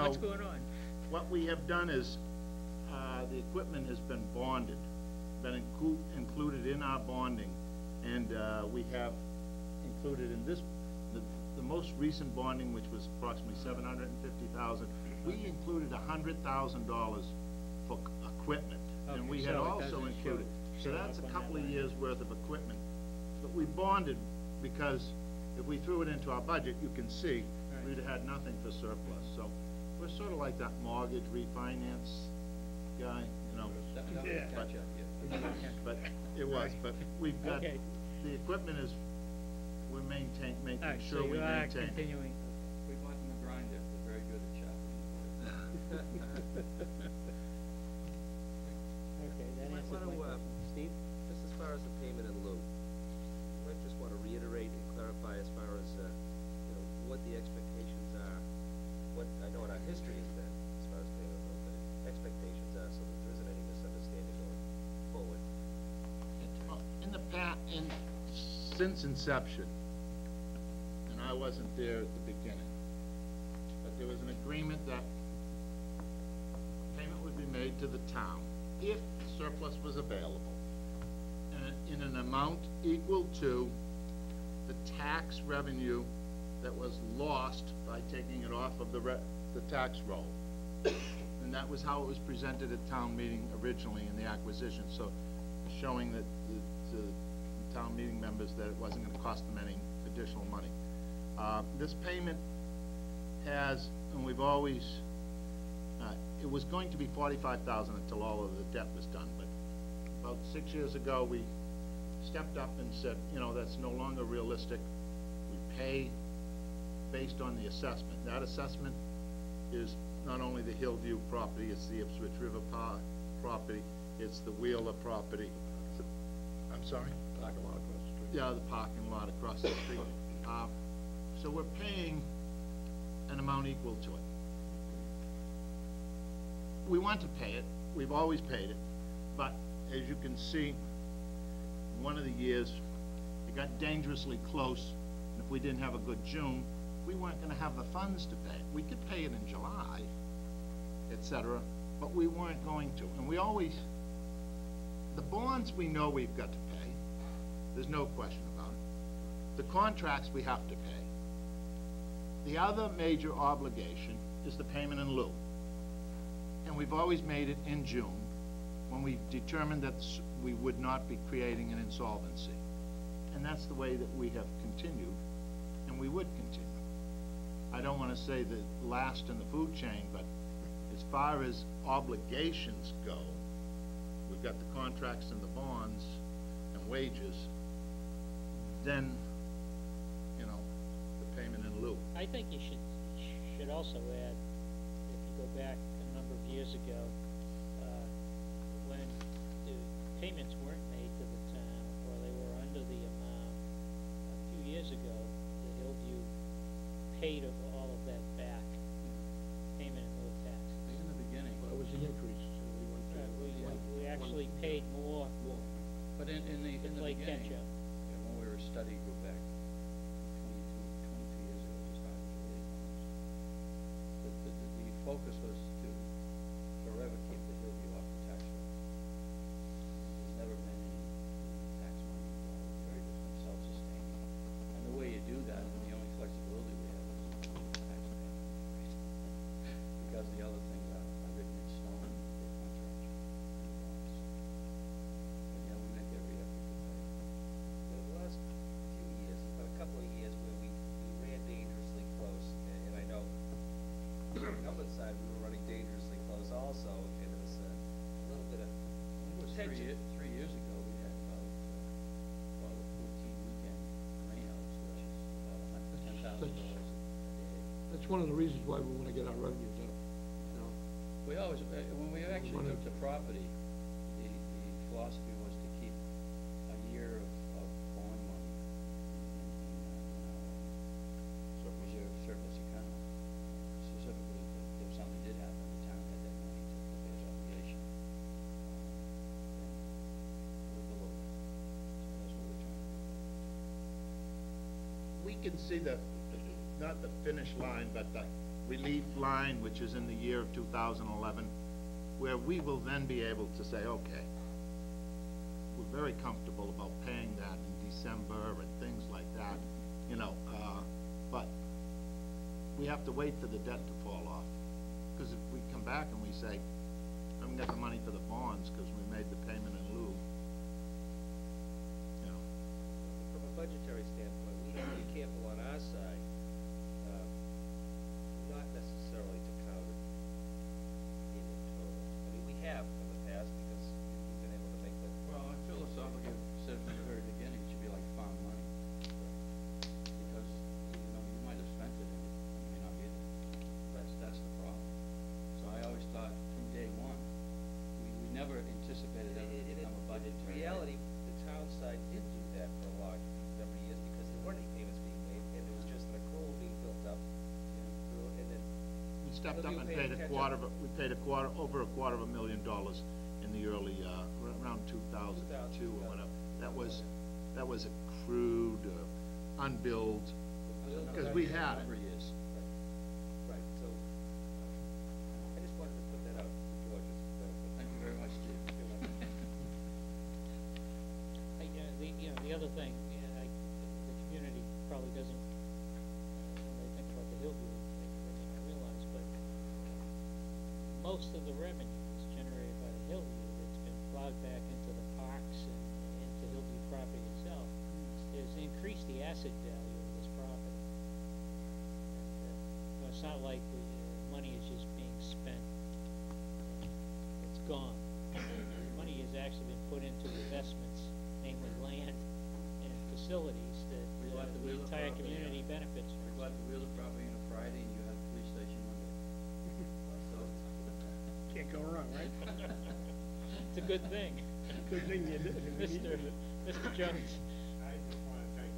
what's going on. What we have done is, the equipment has been bonded, been included in our bonding, and we have included in this, the most recent bonding, which was approximately $750,000, we included $100,000 for equipment, and Okay, we had so it also doesn't included, so show that's a up on couple that of line. years' worth of equipment. But we bonded because if we threw it into our budget, you can see, Right. we'd have had nothing for surplus. So we're sort of like that mortgage refinance guy, you know. Yeah. But it was, but we've got, Okay. the equipment is, we're making All right, sure so we you are maintain. continuing. We bought them a grinder, they're very good at shopping. Okay, that You might answers my wanna, question. Steve? Just as far as the payment in lieu, you might just wanna reiterate and clarify as far as, what the expectations are, what, I know what our history has been as far as payment in lieu, but expectations are, so that there isn't any misunderstanding going forward. In the since inception, and I wasn't there at the beginning, but there was an agreement that payment would be made to the town if surplus was available, in an amount equal to the tax revenue that was lost by taking it off of the tax roll. And that was how it was presented at town meeting originally in the acquisition, so showing that the town meeting members that it wasn't gonna cost them any additional money. This payment has, and we've always, it was going to be $45,000 until all of the debt was done, but about 6 years ago, we stepped up and said, that's no longer realistic. We pay based on the assessment. That assessment is not only the Hillview property, it's the Ipswich River property, it's the Wheeler property. I'm sorry? Parking lot across the street. Yeah, the parking lot across the street. So we're paying an amount equal to it. We want to pay it, we've always paid it, but as you can see, one of the years, it got dangerously close, and if we didn't have a good June, we weren't gonna have the funds to pay it. We could pay it in July, etc., but we weren't going to. And we always, the bonds we know we've got to pay, there's no question about it. The contracts we have to pay. The other major obligation is the payment in lieu. And we've always made it in June, when we determined that we would not be creating an insolvency. And that's the way that we have continued, and we would continue. I don't want to say the last in the food chain, but as far as obligations go, we've got the contracts and the bonds and wages, then, the payment in lieu. I think you should also add, if you go back a number of years ago, when the payments weren't made to the town, or they were under the amount, a few years ago, the Hillview paid all of that back, payment in lieu of tax. In the beginning. Well, it was the increase, so we went to. We actually paid more. But in the Like beginning, catch-up. when we were a study group back 22 years ago, just started the focus was to forever keep the Hillview off the tax roll. There's never been any tax money involved, very different, self-sustaining. And the way you do that, and the only flexibility we have is tax payment. Because the other things are written in stone, they're contractual. But yeah, we make every effort to pay. The last few years, there's been a couple of years where we ran dangerously close, and I know on the incumbent side, we were running dangerously close also, and it was a little bit of It was tension. 3 years ago, we had about 14 weekend rainouts, which is about $10,000 a day. That's one of the reasons why we wanna get our revenues up, We always, when we actually Money. took the property, the philosophy was to keep a year of bond money in reserve surplus account, specifically if something did happen, the town had that money to pay its obligation. We're below that, so that's what we're trying to do. We can see not the finish line, but the relief line, which is in the year of 2011, where we will then be able to say, okay, we're very comfortable about paying that in December and things like that, you know, but we have to wait for the debt to fall off. Because if we come back and we say, I haven't got the money for the bonds because we made the payment in lieu, you know. From a budgetary standpoint, we have to be careful on our side, not necessarily to count it in total. I mean, we have in the past because we've been able to make the. Well, I philosophically said from the very beginning, it should be like farm money. Because, you know, you might have spent it and you may not get it. That's the problem. So I always thought from day one, we never anticipated that it would become a budget. In reality, the town side did do that for a long number of years because there weren't any payments being made, and there was just an accrual being built up. And then. We stepped up Look, you and paid paid catch we paid over a quarter of $1 million in the early, around 2002 or whatever. That was accrued, unbilled, because we had it. Number of years. Right, so, I just wanted to put that out for George's benefit. Thank you very much, Steve. The other thing, the community probably doesn't, when they think about the Hillview, they may not realize, but most of the revenue is generated by the Hillview that's been plowed back into the parks and into Hillview property itself, has increased the asset value of this property. And, it's not like money is just being spent, it's gone. Money has actually been put into investments, namely land and facilities that We're glad to the wheel the entire property, community yeah. benefits We're from. glad to wheel the property on a Friday and you have the police station Monday. So, Can't go wrong, right? It's a good thing. Good thing you did. Mr. Jones. I just want to take,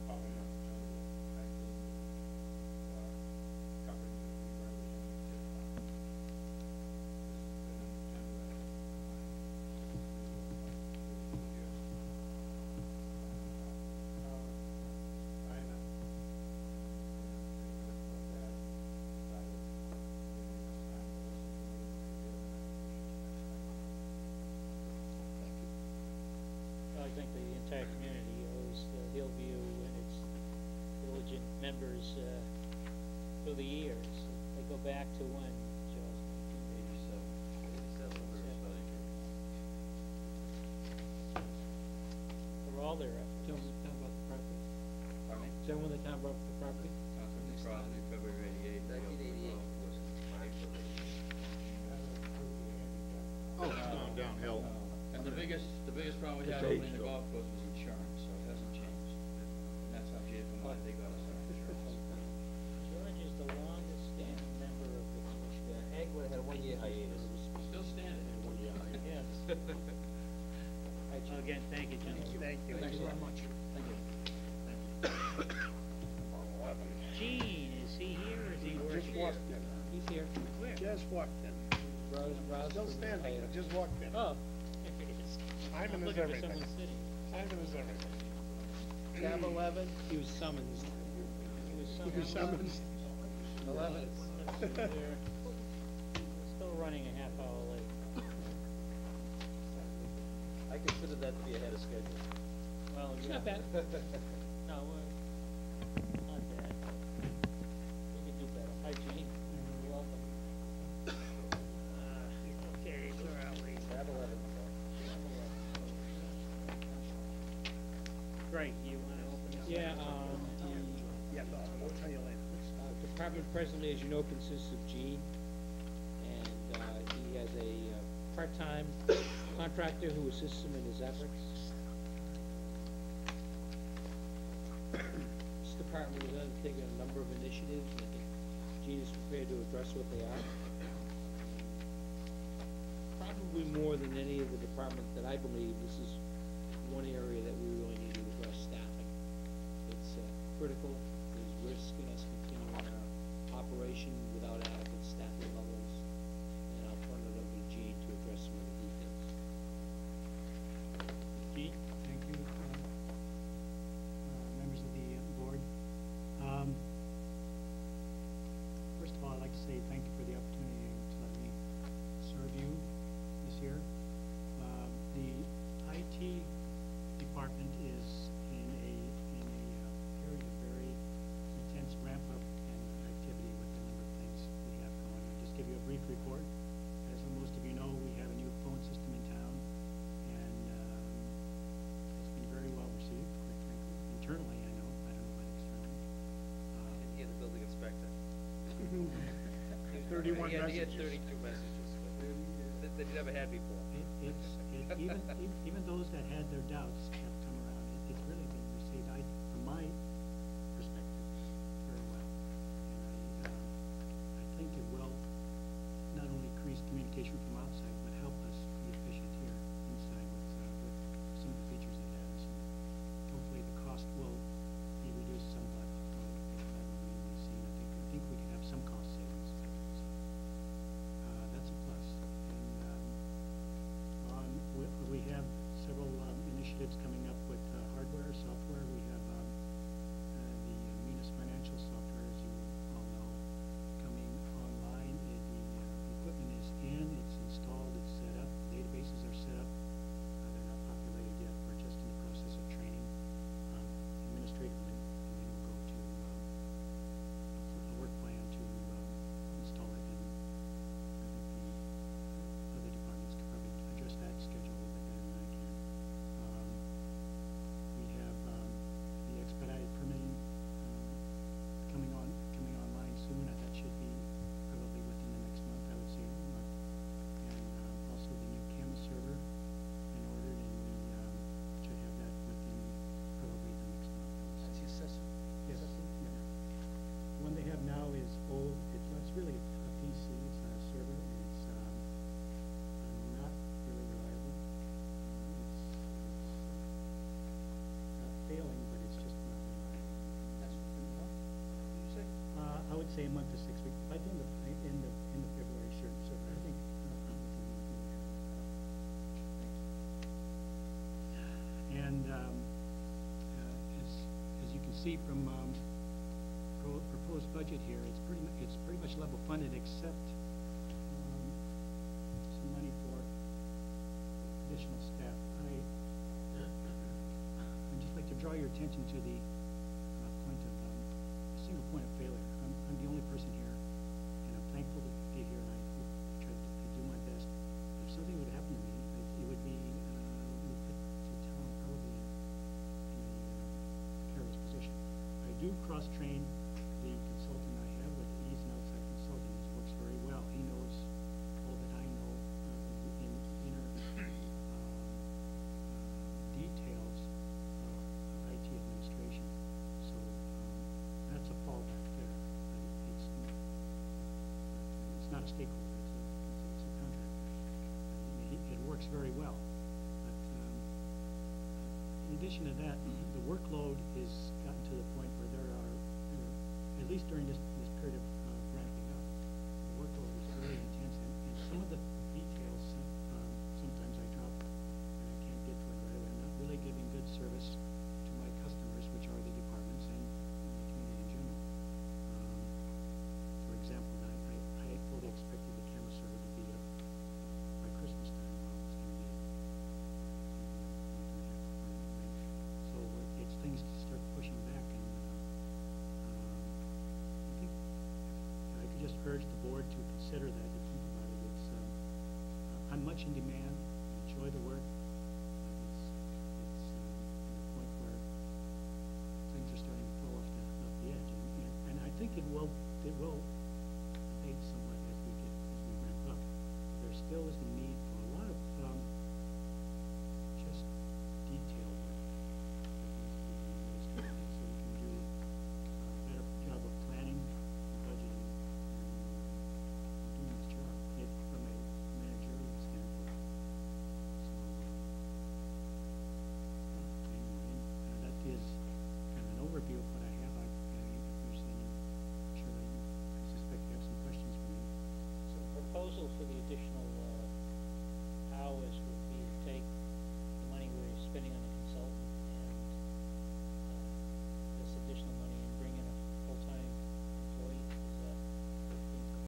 probably not the coverage that we represent. I think the entire community owes Hillview and its diligent members through the years. They go back to when, Joe? 87. For all their Tell efforts. me the town about the property. Pardon me? Is that when the town brought the property? Town took the property February 88. 1988 was Oh, it's gone downhill. And the biggest problem we It's had opening aged, the though. golf course was insurance, so it hasn't changed. And that's how JFMI, they got us our insurance. George is the longest standing member of the commission. Yeah, Hank would've had a 1-year hiatus. Still standing. Yes. Again, thank you, gentlemen. Thank you. Thanks very much. Thank you. Gene, is he here or is he Just working? walked in. He's here. Where? Just walked in. Still standing, but just walked in. Oh, there he is. Timing I'm is looking for everything. someone sitting. Timing is everything. Tab 11, He was summoned. He was You somehow. summons. 11. We're still running a half hour late. I consider that to be ahead of schedule. Well, It's yeah. not bad. No, not bad. We could do better. Hi, Gene. You're welcome. Okay, where are we? Tab 11, Great, you wanna open this? Yeah, Yeah, no, I'll tell you later. department presently, as you know, consists of Gene, and, he has a part-time contractor who assists him in his efforts. This department has undertaken a number of initiatives, and I think Gene is prepared to address what they are. Probably more than any of the departments that I believe, this is one area that we really need to address staffing. It's critical, there's risk in us continuing our operation without adequate staffing levels, and I'll turn it over to Gene to address some of the details. Gene? Thank you, members of the board. chief report. As most of you know, we have a new phone system in town, and it's been very well received, quite frankly. Internally, I don't know about externally. And he had the building inspector. 31 He had messages. 32 messages, but that he never had before. Even those that had their doubts have come around. It's really been received, from my perspective, very well. And I think it will not only increase communication from outside, but help us be efficient here inside with some of the features it has. And hopefully the cost will be reduced somewhat from what I've normally seen. I think we can have some cost savings. So, that's a plus. And we have several initiatives coming up with hardware, software. We have the Munis Financial software, as you all know, coming online. The equipment is in, it's installed, it's set up, databases are set up. They're not populated yet. We're just in the process of training administratively, and then we'll go to a work plan to install it. And I think the other departments could probably address that schedule a little bit better than I can. We have the expedited permitting coming online soon. That should be probably within the next month, I would say, a month. And also the new camera server in order, and we should have that within probably the next month. That's the assessor. Yes. Yeah. The one they have now is old. It's really a PC. It's not a server, and it's not really reliable. It's not failing, but it's just not reliable. That's what you want, did you say? I would say a month to 6 weeks. By the end of February, sure. So I think within a month we will have it. And as you can see from proposed budget here, it's pretty much level funded, except some money for additional staff. I'd just like to draw your attention to the single point of failure. I'm the only person here, and I'm thankful to be here, and I try to do my best. If something would happen to me, it would be it would put the town probably in a perilous position. I do cross-train the consultant I have with. He's an outside consultant. He works very well. He knows all that I know in inner details of IT administration. So that's a fallback there. It's not a stakeholder. It's a contractor. It works very well. But in addition to that, the workload has gotten to the point where there are, at least during this period of ramping up, the workload is very intense, and some of the details sometimes I drop and I can't get to it right away. I'm not really giving good service to my customers, which are the departments and the community in general. For example, I fully expected the camera server to be up by Christmas time. Well, it's going to be a month and a half away. So it's things to start pushing back, and I think I could just urge the board to consider that, to think about it. It's I'm much in demand. I enjoy the work. It's at a point where things are starting to fall off the edge, and I think it will abate somewhat as we ramp up. There still is the need for a lot of just detail work that needs to be done in this community, so we can do a better job of planning, budgeting, and doing this job from a managerial standpoint. So anyway, that is kind of an overview of what I have. If there's any, I'm sure I suspect you have some questions for me. So the proposal for the additional